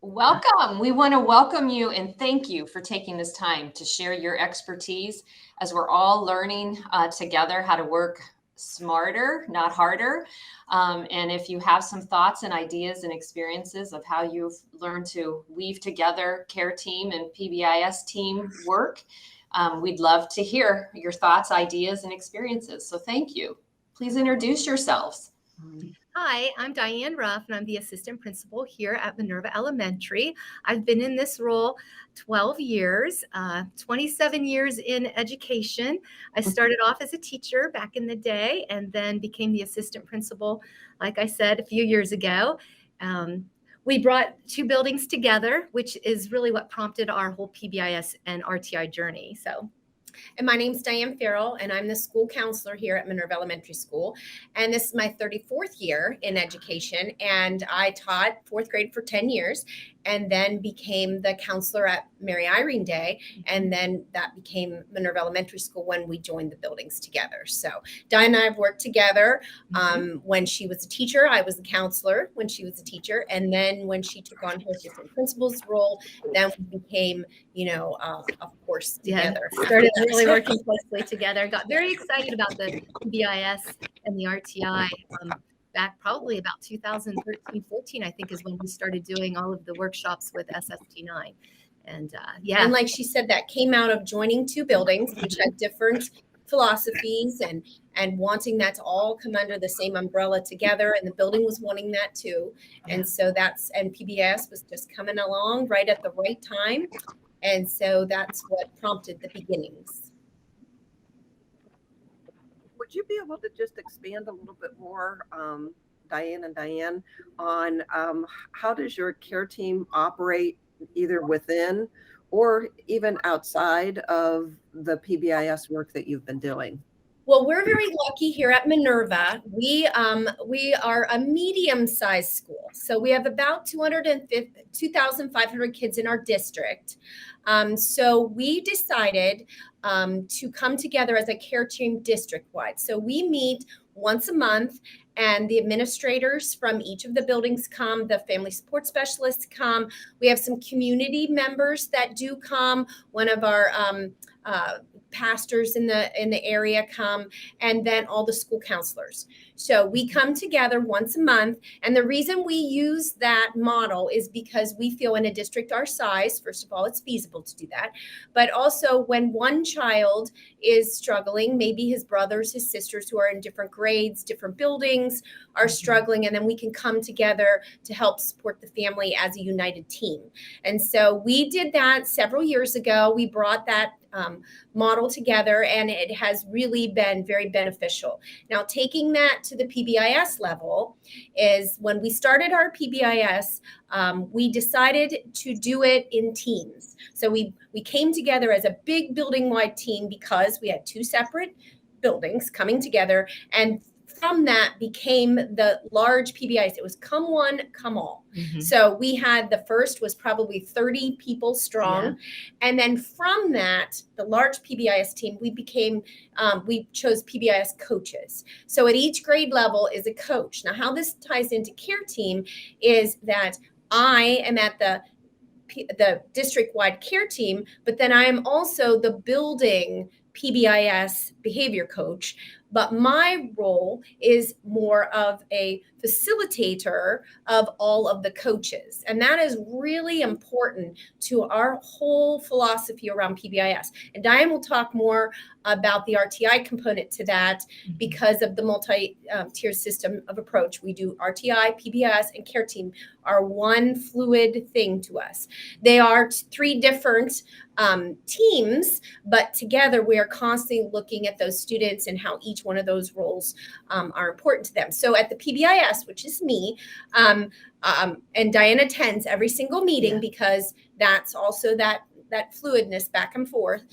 Welcome. We want to welcome you and thank you for taking this time to share your expertise as we're all learning together how to work smarter, not harder. And if you have some thoughts and ideas and experiences of how you've learned to weave together care team and PBIS team work, we'd love to hear your thoughts, ideas, and experiences. So thank you. Please introduce yourselves. Hi, I'm Diane Ruff, and I'm the assistant principal here at Minerva Elementary. I've been in this role 12 years, 27 years in education. I started off as a teacher back in the day and then became the assistant principal, like I said, a few years ago. We brought two buildings together, which is really what prompted our whole PBIS and RTI journey. And my name's Diane Farrell, and I'm the school counselor here at Minerva Elementary School. And this is my 34th year in education, and I taught fourth grade for 10 years and then became the counselor at Mary Irene Day. And then that became Minerva Elementary School when we joined the buildings together. So Diane and I have worked together. When she was a teacher, I was the counselor when she was a teacher. And then when she took on her assistant principal's role, then we became, of course, together. Started really working closely together. Got very excited about the PBIS and the RTI back probably about 2013, 14, I think is when we started doing all of the workshops with SST9. And And like she said, that came out of joining two buildings, which had different philosophies and wanting that to all come under the same umbrella together. And the building was wanting that too. And so and PBIS was just coming along right at the right time. And so that's what prompted the beginnings. Would you be able to just expand a little bit more, Diane, on how does your care team operate either within or even outside of the PBIS work that you've been doing? Well, we're very lucky here at Minerva. We are a medium-sized school. So we have about 2,500 kids in our district. So we decided to come together as a care team district-wide. So we meet once a month, and the administrators from each of the buildings come, the family support specialists come. We have some community members that do come. One of our pastors in the area come, and then all the school counselors. So we come together once a month. And the reason we use that model is because we feel in a district our size, first of all, it's feasible to do that. But also when one child is struggling, maybe his brothers, his sisters who are in different grades, different buildings are struggling, and then we can come together to help support the family as a united team. And so we did that several years ago. We brought that model together, and it has really been very beneficial. Now, taking that to the PBIS level is when we started our PBIS, we decided to do it in teams. So we came together as a big building-wide team because we had two separate buildings coming together, and from that became the large PBIS. It was come one, come all. So we had the first was probably 30 people strong. Yeah. And then from that, the large PBIS team, we chose PBIS coaches. So at each grade level is a coach. Now, how this ties into care team is that I am at the district-wide care team, but then I am also the building PBIS behavior coach. But my role is more of a facilitator of all of the coaches. And that is really important to our whole philosophy around PBIS. And Diane will talk more about the RTI component to that because of the multi-tier system of approach. We do RTI, PBIS, and care team are one fluid thing to us. They are three different teams, but together we are constantly looking at those students and how each one of those roles are important to them. So at the PBIS, which is me, and Diane attends every single meeting because that's also that fluidness back and forth.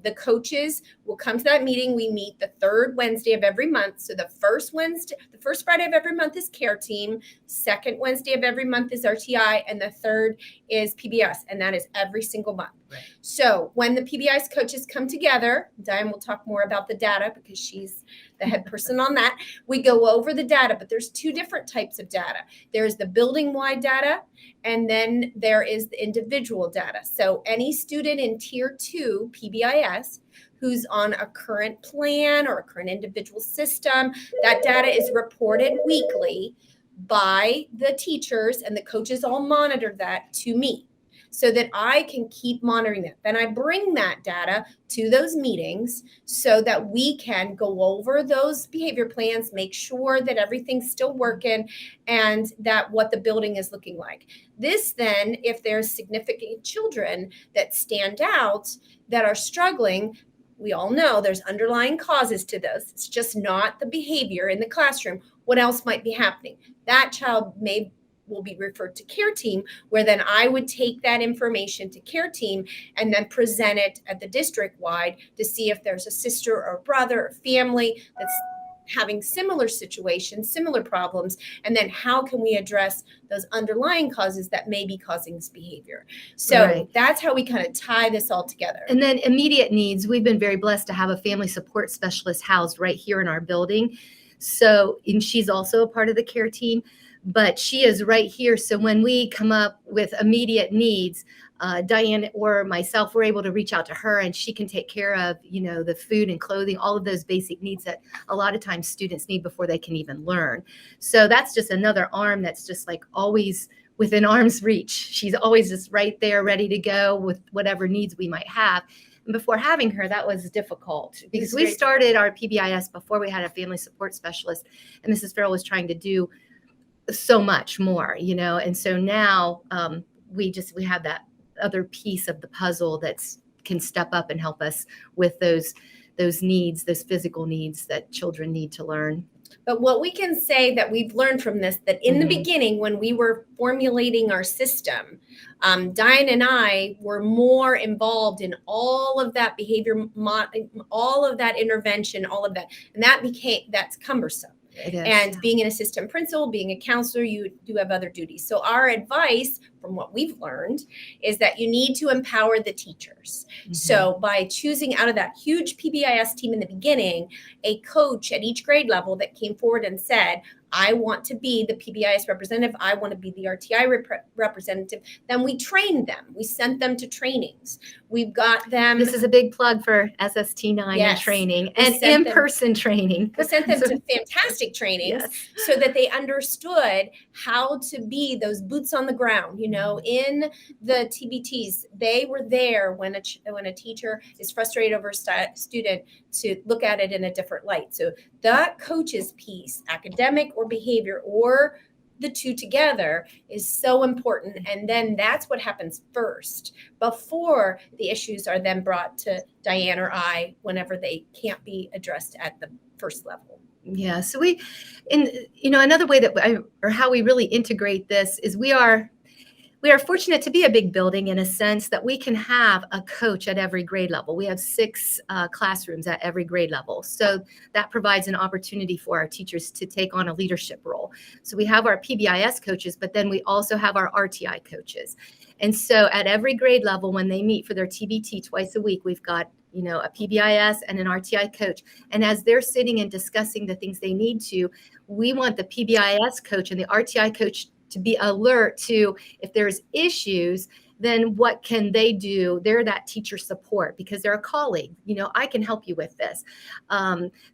The coaches will come to that meeting. We meet the third Wednesday of every month. So the first Friday of every month is care team. Second Wednesday of every month is RTI. And the third is PBIS. And that is every single month. Right. So when the PBIS coaches come together, Diane will talk more about the data because she's the head person on that. We go over the data, but there's two different types of data. There's the building-wide data, and then there is the individual data. So any student in Tier 2 PBIS who's on a current plan or a current individual system, that data is reported weekly by the teachers, and the coaches all monitor that to me so that I can keep monitoring it. Then I bring that data to those meetings so that we can go over those behavior plans, make sure that everything's still working and that what the building is looking like. This then, if there's significant children that stand out that are struggling, we all know there's underlying causes to those. It's just not the behavior in the classroom. What else might be happening? That child will be referred to care team, where then I would take that information to care team and then present it at the district wide to see if there's a sister or brother or family that's having similar situations, similar problems, and then how can we address those underlying causes that may be causing this behavior. So that's how we kind of tie this all together. And then immediate needs. We've been very blessed to have a family support specialist housed right here in our building. So, and she's also a part of the care team, but she is right here. So when we come up with immediate needs, Diane or myself, we're able to reach out to her and she can take care of, the food and clothing, all of those basic needs that a lot of times students need before they can even learn. So that's just another arm that's just like always within arm's reach. She's always just right there, ready to go with whatever needs we might have. And before having her, that was difficult because we started our PBIS before we had a family support specialist, and Mrs. Farrell was trying to do so much more, and so now we have that other piece of the puzzle that can step up and help us with those needs, those physical needs that children need to learn. But what we can say that we've learned from this, that in the beginning, when we were formulating our system, Diane and I were more involved in all of that behavior, all of that intervention, all of that. And that's cumbersome. And being an assistant principal, being a counselor, you do have other duties. So our advice from what we've learned is that you need to empower the teachers. So by choosing out of that huge PBIS team in the beginning, a coach at each grade level that came forward and said, I want to be the PBIS representative. I want to be the RTI representative. Then we trained them. We sent them to trainings. We've got them. This is a big plug for SST9 and training and in-person training. We sent them to fantastic trainings so that they understood how to be those boots on the ground. In the TBTs, they were there when a teacher is frustrated over a student to look at it in a different light. So that coach's piece, academic or behavior or the two together, is so important. And then that's what happens first before the issues are then brought to Diane or I whenever they can't be addressed at the first level. Yeah. So another way or how we really integrate this is we are fortunate to be a big building in a sense that we can have a coach at every grade level. We have 6 classrooms at every grade level. So that provides an opportunity for our teachers to take on a leadership role. So we have our PBIS coaches, but then we also have our RTI coaches. And so at every grade level, when they meet for their TBT twice a week, we've got a PBIS and an RTI coach. And as they're sitting and discussing the things they need to, we want the PBIS coach and the RTI coach to be alert to if there's issues, then what can they do? They're that teacher support because they're a colleague. I can help you with this.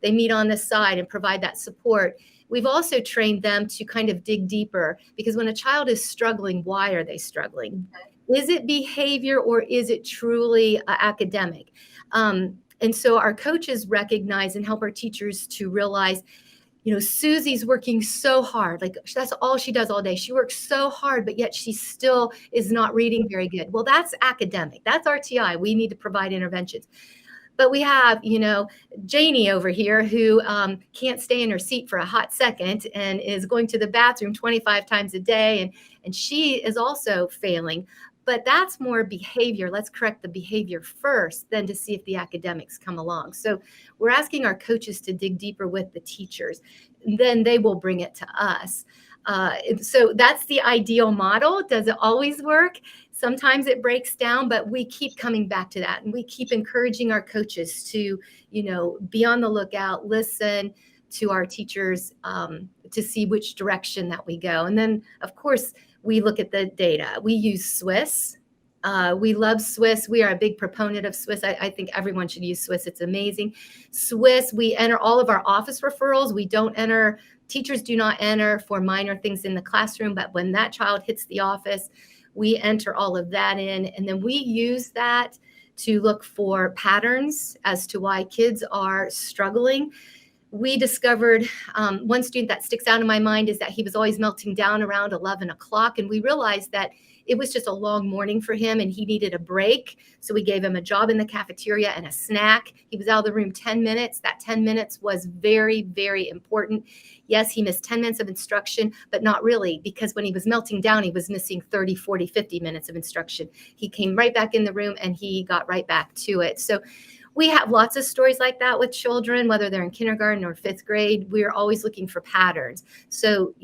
They meet on the side and provide that support. We've also trained them to kind of dig deeper because when a child is struggling, why are they struggling? Is it behavior or is it truly academic? And so our coaches recognize and help our teachers to realize, Susie's working so hard. Like that's all she does all day. She works so hard, but yet she still is not reading very good. Well, that's academic. That's RTI. We need to provide interventions. But we have, Janie over here who can't stay in her seat for a hot second and is going to the bathroom 25 times a day. And she is also failing. But that's more behavior. Let's correct the behavior first, then to see if the academics come along. So we're asking our coaches to dig deeper with the teachers. Then they will bring it to us. So that's the ideal model. Does it always work? Sometimes it breaks down, but we keep coming back to that, and we keep encouraging our coaches to, be on the lookout, listen to our teachers, to see which direction that we go. And then, of course, we look at the data. We use Swiss. We love Swiss. We are a big proponent of Swiss. I think everyone should use Swiss. It's amazing. Swiss, we enter all of our office referrals. We don't enter, teachers do not enter for minor things in the classroom, but when that child hits the office, we enter all of that in. And then we use that to look for patterns as to why kids are struggling. We discovered one student that sticks out in my mind is that he was always melting down around 11 o'clock. And we realized that it was just a long morning for him and he needed a break. So we gave him a job in the cafeteria and a snack. He was out of the room 10 minutes. That 10 minutes was very, very important. Yes, he missed 10 minutes of instruction, but not really, because when he was melting down, he was missing 30, 40, 50 minutes of instruction. He came right back in the room and he got right back to it. So we have lots of stories like that with children, whether they're in kindergarten or 5th grade. We're always looking for patterns. So,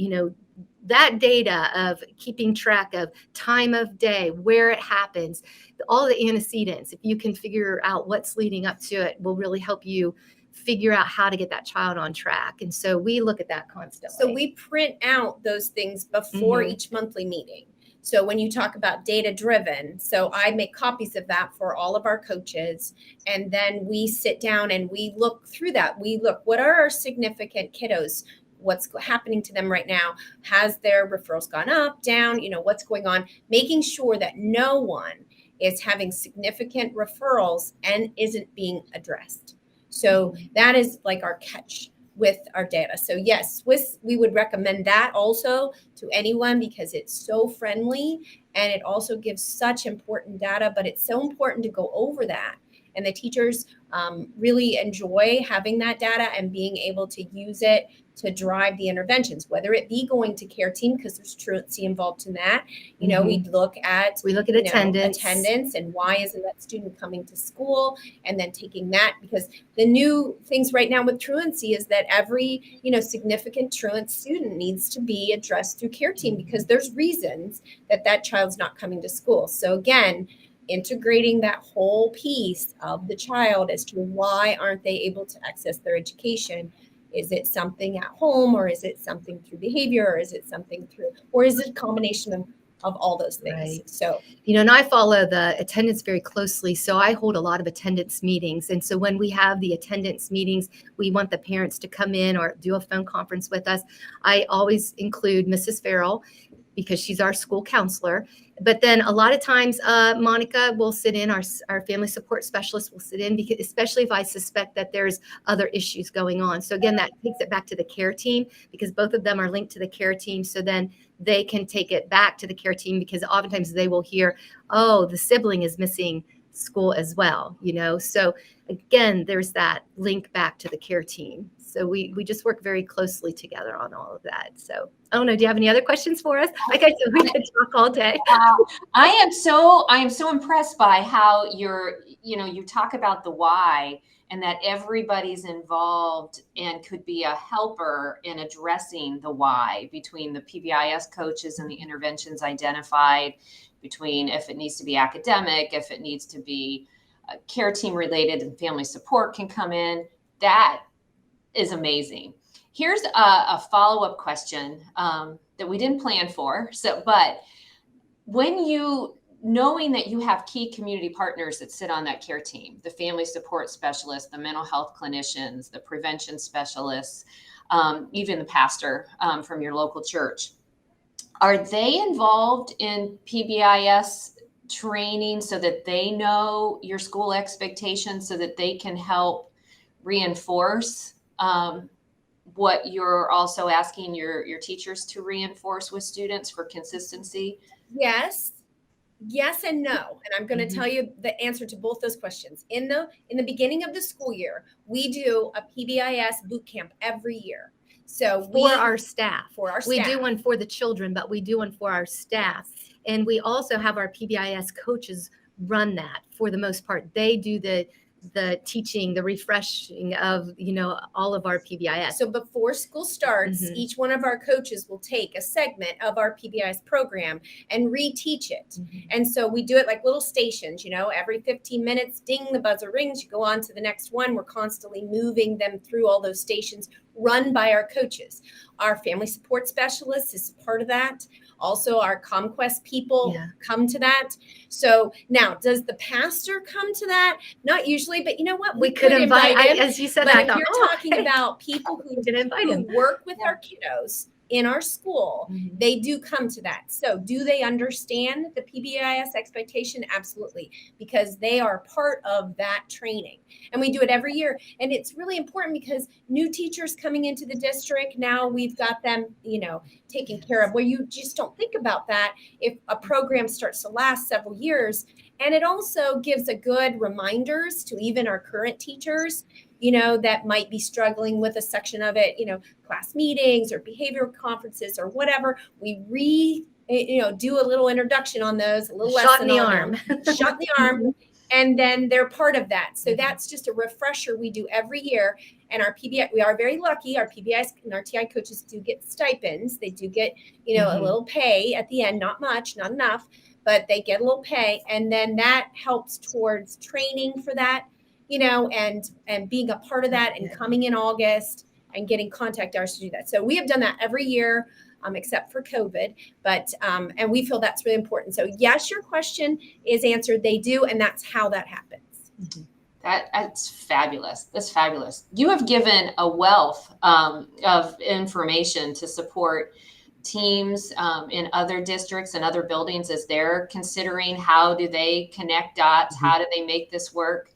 that data of keeping track of time of day, where it happens, all the antecedents, if you can figure out what's leading up to it, will really help you figure out how to get that child on track. And so we look at that constantly. So we print out those things before each monthly meeting. So when you talk about data driven, so I make copies of that for all of our coaches. And then we sit down and we look through that. We look, what are our significant kiddos? What's happening to them right now? Has their referrals gone up, down? What's going on? Making sure that no one is having significant referrals and isn't being addressed. So that is like our catch with our data. So yes, Swiss, we would recommend that also to anyone because it's so friendly and it also gives such important data, but it's so important to go over that. And the teachers really enjoy having that data and being able to use it to drive the interventions, whether it be going to care team, because there's truancy involved in that. We look at attendance and why isn't that student coming to school, and then taking that, because the new things right now with truancy is that every significant truant student needs to be addressed through care team because there's reasons that child's not coming to school. So again, integrating that whole piece of the child as to why aren't they able to access their education. Is it something at home, or is it something through behavior, or is it something through, or is it a combination of all those things? Right. So, and I follow the attendance very closely. So I hold a lot of attendance meetings. And so when we have the attendance meetings, we want the parents to come in or do a phone conference with us. I always include Mrs. Farrell because she's our school counselor. But then a lot of times, Monica will sit in, our family support specialist will sit in, because especially if I suspect that there's other issues going on. So again, that takes it back to the care team because both of them are linked to the care team. So then they can take it back to the care team because oftentimes they will hear, oh, the sibling is missing school as well, So again, there's that link back to the care team. So we just work very closely together on all of that. So I don't know, do you have any other questions for us? Like I said, we could talk all day. I am so impressed by how you talk about the why and that everybody's involved and could be a helper in addressing the why between the PBIS coaches and the interventions identified, between if it needs to be academic, if it needs to be care team related and family support can come in. That is amazing. Here's a follow-up question that we didn't plan for. But when knowing that you have key community partners that sit on that care team, the family support specialists, the mental health clinicians, the prevention specialists, even the pastor from your local church, are they involved in PBIS training so that they know your school expectations so that they can help reinforce what you're also asking your teachers to reinforce with students for consistency? Yes and no. And I'm going to tell you the answer to both those questions. In the beginning of the school year, we do a PBIS boot camp every year. So for our staff. We do staff. one for the children, but we do one for our staff. And we also have our PBIS coaches run that for the most part. They do the the teaching, the refreshing of, all of our PBIS. So before school starts, Mhm. each one of our coaches will take a segment of our PBIS program and reteach it. Mhm. And so we do it like little stations, every 15 minutes, ding, the buzzer rings, you go on to the next one. We're constantly moving them through all those stations run by our coaches. Our family support specialist is part of that. Also, our ComQuest people come to that. So now, does the pastor come to that? Not usually, but you know what? We could invite him. As you said, but I if thought, you're talking about people who work with our kiddos in our school, Mhm. they do come to that. So do they understand the PBIS expectation? Absolutely, because they are part of that training. And we do it every year. And it's really important because new teachers coming into the district, now we've got them, taken care of, where you just don't think about that if a program starts to last several years. And it also gives a good reminders to even our current teachers, that might be struggling with a section of it, class meetings or behavioral conferences or whatever. We do a little introduction on those, a little shot lesson in the on arm. them, shot in the arm. And then they're part of that. So that's just a refresher we do every year. And our PBI, we are very lucky. Our PBIS and our TI coaches do get stipends. They do get, a little pay at the end, not much, not enough, but they get a little pay. And then that helps towards training for that, and being a part of that and coming in August and getting contact hours to do that. So we have done that every year, except for COVID, but, and we feel that's really important. So yes, your question is answered. They do. And that's how that happens. Mm-hmm. That's fabulous. That's fabulous. You have given a wealth of information to support teams in other districts and other buildings as they're considering how do they connect dots, how do they make this work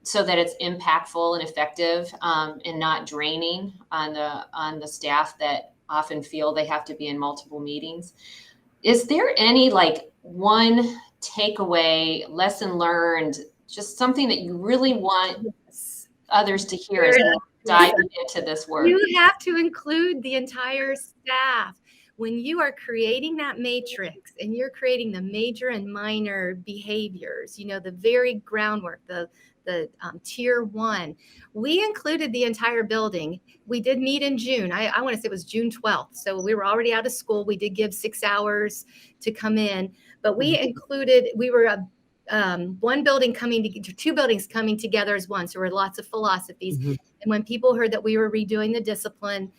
so that it's impactful and effective and not draining on the staff that often feel they have to be in multiple meetings. Is there any one takeaway, lesson learned, just something that you really want others to hear as they dive into this work? You have to include the entire staff. When you are creating that matrix and you're creating the major and minor behaviors, the very groundwork, the tier 1, we included the entire building. We did meet in June. I want to say it was June 12th. So we were already out of school. We did give 6 hours to come in, but we included, we were one building two buildings coming together as one. So there were lots of philosophies. And when people heard that we were redoing the discipline,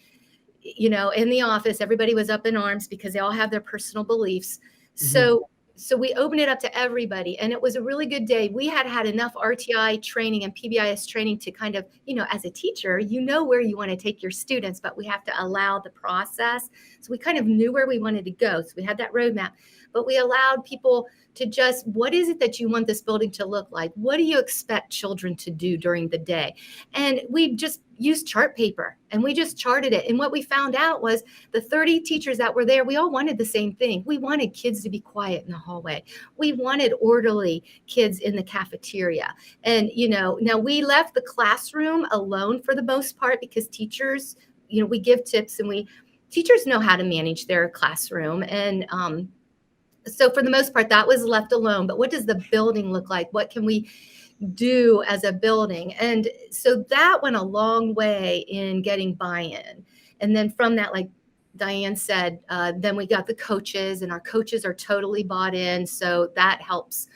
in the office, everybody was up in arms because they all have their personal beliefs. So we opened it up to everybody, and it was a really good day. We had enough RTI training and PBIS training to kind of, as a teacher, where you want to take your students, but we have to allow the process. So we kind of knew where we wanted to go. So we had that roadmap, but we allowed people to just, what is it that you want this building to look like? What do you expect children to do during the day? And we just used chart paper and we just charted it. And what we found out was the 30 teachers that were there, we all wanted the same thing. We wanted kids to be quiet in the hallway. We wanted orderly kids in the cafeteria. And, now we left the classroom alone for the most part because teachers, we give tips and teachers know how to manage their classroom. And, so for the most part, that was left alone. But what does the building look like? What can we do as a building? And so that went a long way in getting buy-in. And then from that, like Diane said, then we got the coaches, and our coaches are totally bought in. So that helps,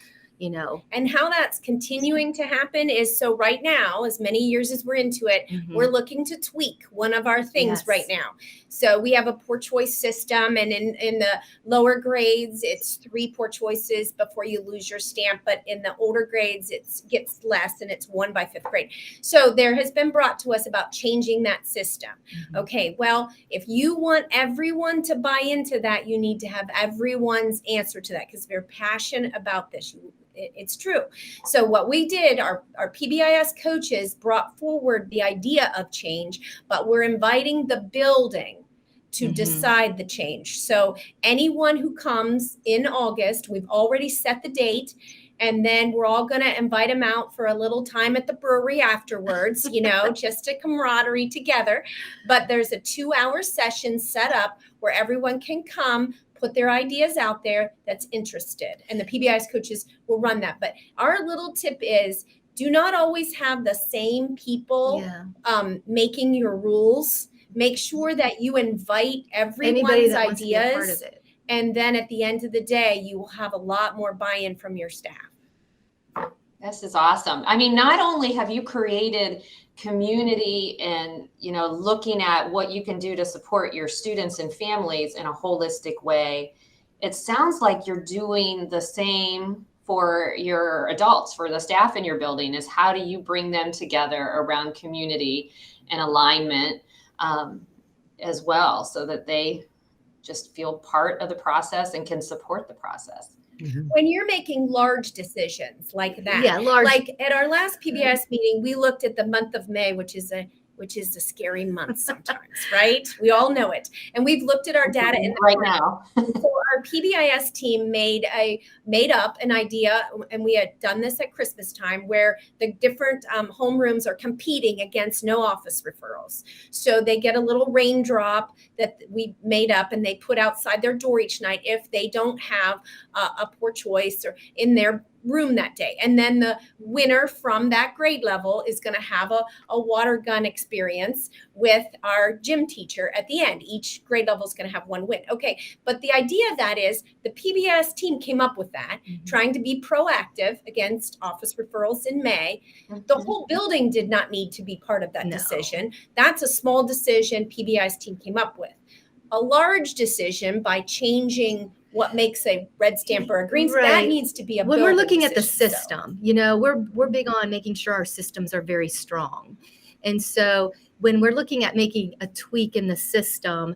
And how that's continuing to happen is, so right now, as many years as we're into it, we're looking to tweak one of our things right now. So we have a poor choice system, and in the lower grades, it's 3 poor choices before you lose your stamp. But in the older grades, it gets less, and it's 1 by 5th grade. So there has been brought to us about changing that system. Okay, well, if you want everyone to buy into that, you need to have everyone's answer to that, because they're passionate about this. It's true. So what we did, our PBIS coaches brought forward the idea of change, but we're inviting the building to decide the change. So anyone who comes in August, we've already set the date, and then we're all going to invite them out for a little time at the brewery afterwards, just a camaraderie together. But there's a 2-hour session set up where everyone can come, put their ideas out there that's interested, and the PBIS coaches will run that. But our little tip is, do not always have the same people Yeah. making your rules. Make sure that you invite Anybody everyone's that wants to be a part of ideas. it. And then at the end of the day, you will have a lot more buy-in from your staff. This is awesome. I mean, not only have you created community and, you know, looking at what you can do to support your students and families in a holistic way, it sounds like you're doing the same for your adults, for the staff in your building, is how do you bring them together around community and alignment as well, so that they just feel part of the process and can support the process. When you're making large decisions like that, Yeah, large. like at our last PBIS meeting, we looked at the month of May, which is a scary month sometimes, right? We all know it. And we've looked at our data in right now. So our PBIS team made up an idea, and we had done this at Christmas time, where the different homerooms are competing against no office referrals. So they get a little raindrop that we made up, and they put outside their door each night if they don't have a poor choice or in their room that day. And then the winner from that grade level is going to have a water gun experience with our gym teacher at the end. Each grade level is going to have one win. Okay. But the idea of that is the PBIS team came up with that, trying to be proactive against office referrals in May. The whole building did not need to be part of that decision. That's a small decision PBIS team came up with. A large decision by changing what makes a red stamp or a green stamp, that needs to be a when we're looking decision, at the system, you know, we're big on making sure our systems are very strong. And so when we're looking at making a tweak in the system,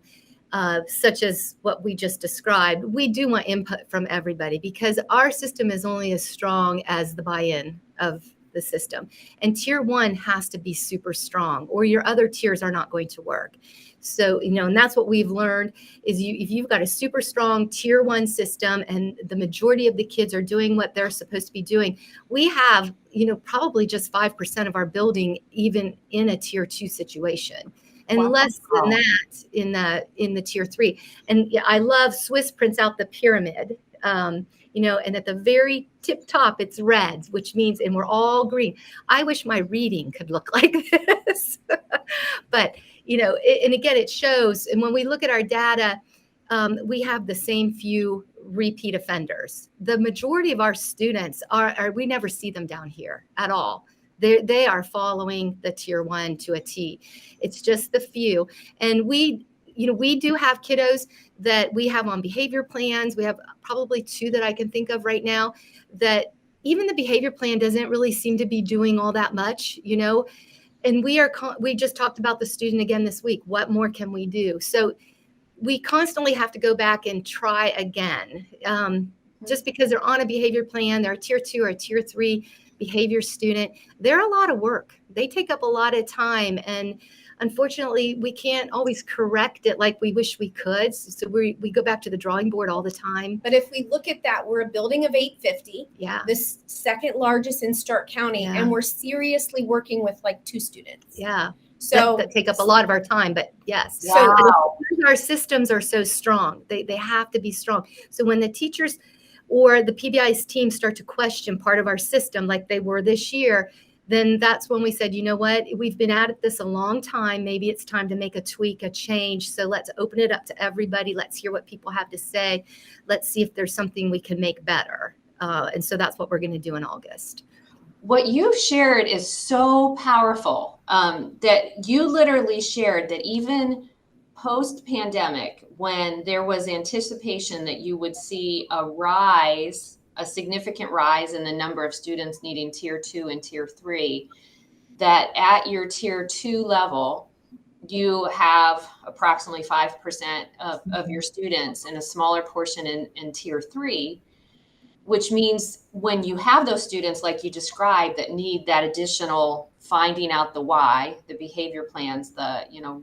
such as what we just described, we do want input from everybody, because our system is only as strong as the buy-in of the system. And tier 1 has to be super strong, or your other tiers are not going to work. So, you know, and that's what we've learned is if you've got a super strong tier 1 system and the majority of the kids are doing what they're supposed to be doing, we have, you know, probably just 5% of our building even in a tier 2 situation, and less than that in the tier 3. And yeah, I love Swiss prints out the pyramid, you know, and at the very tip top, it's red, which means, and we're all green. I wish my reading could look like this, but you know, and again, it shows. And when we look at our data, we have the same few repeat offenders. The majority of our students are we never see them down here at all. They are following the tier 1 to a T. It's just the few. And we do have kiddos that we have on behavior plans. We have probably 2 that I can think of right now that even the behavior plan doesn't really seem to be doing all that much, you know. And we just talked about the student again this week. What more can we do? So we constantly have to go back and try again. Just because they're on a behavior plan, they're a tier 2 or a tier 3 behavior student, they're a lot of work. They take up a lot of time. And unfortunately, we can't always correct it like we wish we could. So we go back to the drawing board all the time. But if we look at that, we're a building of 850. Yeah. The second largest in Stark County. Yeah. And we're seriously working with like 2 students. Yeah. So that take up a lot of our time, but yes. Wow. So our systems are so strong. They have to be strong. So when the teachers or the PBIS team start to question part of our system like they were this year, then that's when we said, you know what, we've been at this a long time. Maybe it's time to make a tweak, a change. So let's open it up to everybody. Let's hear what people have to say. Let's see if there's something we can make better. And so that's what we're going to do in August. What you've shared is so powerful, that you literally shared that even post-pandemic, when there was anticipation that you would see a significant rise in the number of students needing tier 2 and tier 3, that at your tier 2 level, you have approximately 5% of your students and a smaller portion in tier 3, which means when you have those students like you described that need that additional finding out the why, the behavior plans,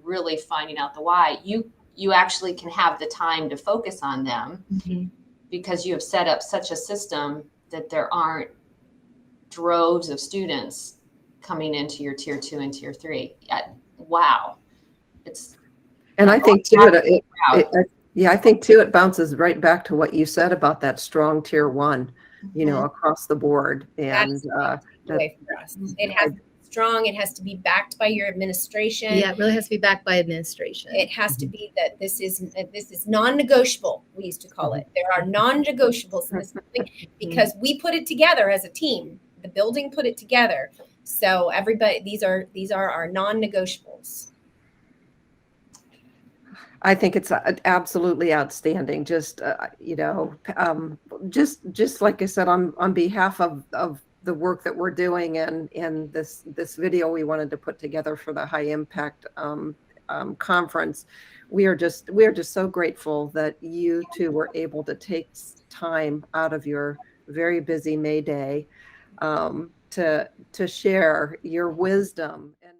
really finding out the why, you actually can have the time to focus on them. Mm-hmm. Because you have set up such a system that there aren't droves of students coming into your tier 2 and tier 3. Wow. I think too, I think too, it bounces right back to what you said about that strong tier 1, you know, across the board. And way for us. It has to be strong. It has to be backed by your administration. Yeah, it really has to be backed by administration. It has to be that this is non-negotiable. We used to call it. There are non-negotiables in this building because we put it together as a team. The building put it together. So everybody, these are our non-negotiables. I think it's absolutely outstanding. Just just like I said, on behalf of the work that we're doing and this video we wanted to put together for the High Impact conference, we are just so grateful that you two were able to take time out of your very busy May Day to share your wisdom and